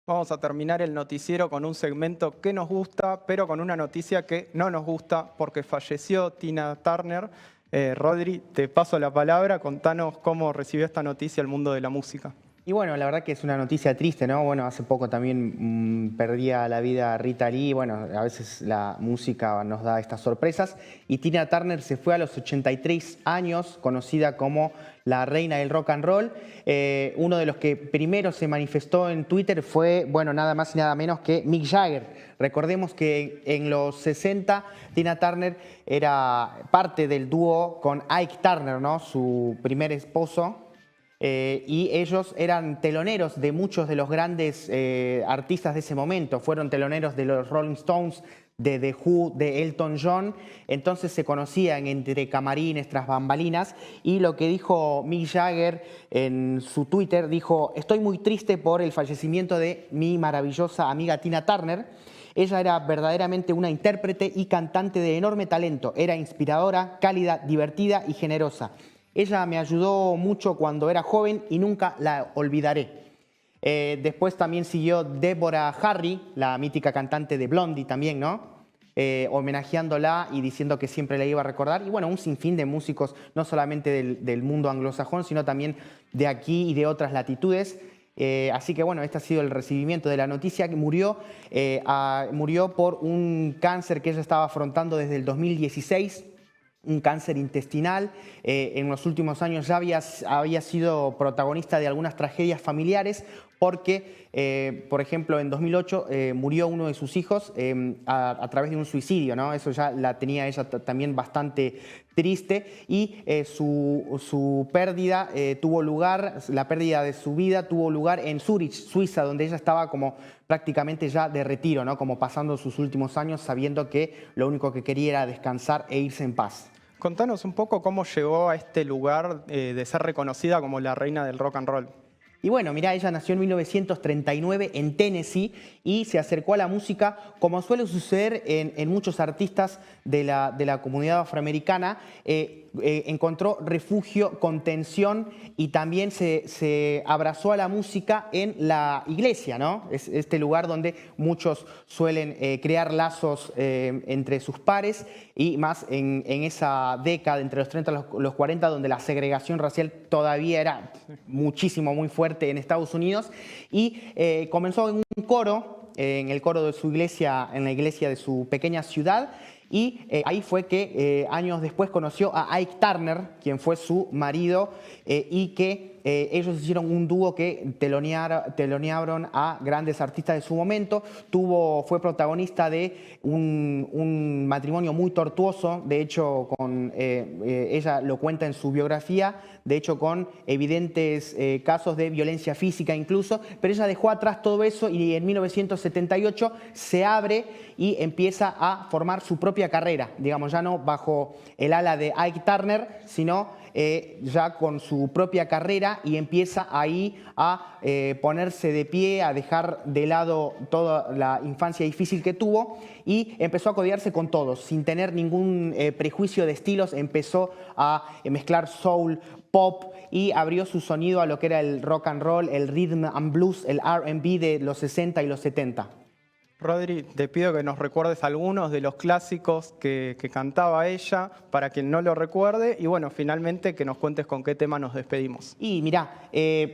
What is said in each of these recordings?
Vamos a terminar el noticiero con un segmento que nos gusta, pero con una noticia que no nos gusta porque falleció Tina Turner. Rodri, te paso la palabra, contanos cómo recibió esta noticia el mundo de la música. Y bueno, la verdad que es una noticia triste, ¿no? Bueno, hace poco también perdía la vida Rita Lee. Bueno, a veces la música nos da estas sorpresas. Y Tina Turner se fue a los 83 años, conocida como la reina del rock and roll. Uno de los que primero se manifestó en Twitter fue, bueno, nada más y nada menos que Mick Jagger. Recordemos que en los 60 Tina Turner era parte del dúo con Ike Turner, ¿no? Su primer esposo. Y ellos eran teloneros de muchos de los grandes artistas de ese momento. Fueron teloneros de los Rolling Stones, de The Who, de Elton John. Entonces se conocían entre camarines, tras bambalinas. Y lo que dijo Mick Jagger en su Twitter, dijo: estoy muy triste por el fallecimiento de mi maravillosa amiga Tina Turner. Ella era verdaderamente una intérprete y cantante de enorme talento. Era inspiradora, cálida, divertida y generosa. Ella me ayudó mucho cuando era joven y nunca la olvidaré. Después también siguió Deborah Harry, la mítica cantante de Blondie también, ¿no? Homenajeándola y diciendo que siempre la iba a recordar. Y bueno, un sinfín de músicos, no solamente del mundo anglosajón, sino también de aquí y de otras latitudes. Así que bueno, este ha sido el recibimiento de la noticia, que murió por un cáncer que ella estaba afrontando desde el 2016. Un cáncer intestinal. En los últimos años ya había sido protagonista de algunas tragedias familiares porque, por ejemplo, en 2008 murió uno de sus hijos a través de un suicidio, ¿no? Eso ya la tenía ella también bastante triste y su pérdida tuvo lugar, la pérdida de su vida tuvo lugar en Zúrich, Suiza, donde ella estaba como prácticamente ya de retiro, ¿no? Como pasando sus últimos años sabiendo que lo único que quería era descansar e irse en paz. Contanos un poco cómo llegó a este lugar de ser reconocida como la reina del rock and roll. Y bueno, mirá, ella nació en 1939 en Tennessee y se acercó a la música, como suele suceder en muchos artistas de la comunidad afroamericana. Encontró refugio, contención y también se abrazó a la música en la iglesia, ¿no? Es este lugar donde muchos suelen crear lazos entre sus pares y más en esa década entre los 30 y los 40, donde la segregación racial todavía era muy fuerte en Estados Unidos. Y comenzó en un coro, en el coro de su iglesia, en la iglesia de su pequeña ciudad. Y ahí fue que años después conoció a Ike Turner, quien fue su marido, y que ellos hicieron un dúo que telonearon a grandes artistas de su momento. Fue protagonista de un matrimonio muy tortuoso, de hecho ella lo cuenta en su biografía, de hecho con evidentes casos de violencia física incluso, pero ella dejó atrás todo eso y en 1978 se abre y empieza a formar su propia carrera, digamos, ya no bajo el ala de Ike Turner, sino ya con su propia carrera, y empieza ahí a ponerse de pie, a dejar de lado toda la infancia difícil que tuvo y empezó a codearse con todos, sin tener ningún prejuicio de estilos. Empezó a mezclar soul, pop y abrió su sonido a lo que era el rock and roll, el rhythm and blues, el R&B de los 60 y los 70. Rodri, te pido que nos recuerdes algunos de los clásicos que cantaba ella, para quien no lo recuerde, y bueno, finalmente que nos cuentes con qué tema nos despedimos. Y mirá,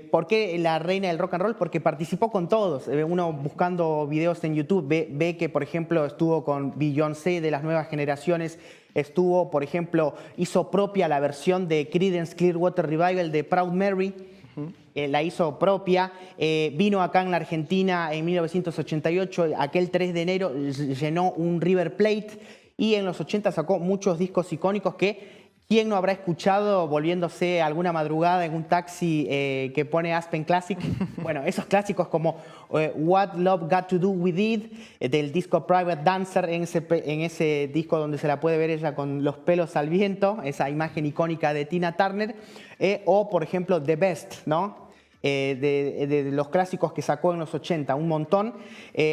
¿por qué la reina del rock and roll? Porque participó con todos. Uno buscando videos en YouTube ve que, por ejemplo, estuvo con Beyoncé de las nuevas generaciones, estuvo, por ejemplo, hizo propia la versión de Creedence Clearwater Revival de Proud Mary. La hizo propia, vino acá en la Argentina en 1988, aquel 3 de enero llenó un River Plate y en los 80 sacó muchos discos icónicos que ¿quién no habrá escuchado volviéndose alguna madrugada en un taxi que pone Aspen Classic? Bueno, esos clásicos como What Love Got to Do With It, del disco Private Dancer, en ese disco donde se la puede ver ella con los pelos al viento, esa imagen icónica de Tina Turner, o por ejemplo The Best, ¿no? de los clásicos que sacó en los 80, un montón.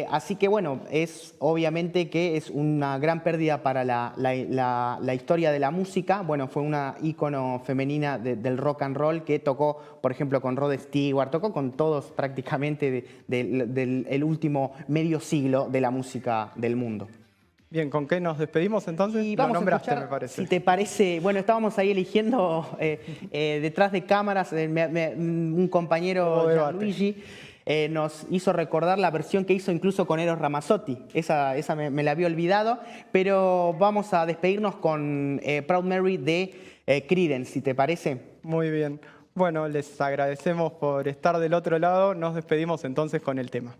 Así que bueno, es obviamente que es una gran pérdida para la historia de la música. Bueno, fue una ícono femenina del rock and roll que tocó, por ejemplo, con Rod Stewart, tocó con todos prácticamente del último medio siglo de la música del mundo. Bien, ¿con qué nos despedimos entonces? Y vamos Lo nombraste, a escuchar, me parece. si te parece, bueno, estábamos ahí eligiendo detrás de cámaras, un compañero, Gianluigi, nos hizo recordar la versión que hizo incluso con Eros Ramazzotti. Esa me la había olvidado, pero vamos a despedirnos con Proud Mary de Creedence, si te parece. Muy bien. Bueno, les agradecemos por estar del otro lado. Nos despedimos entonces con el tema.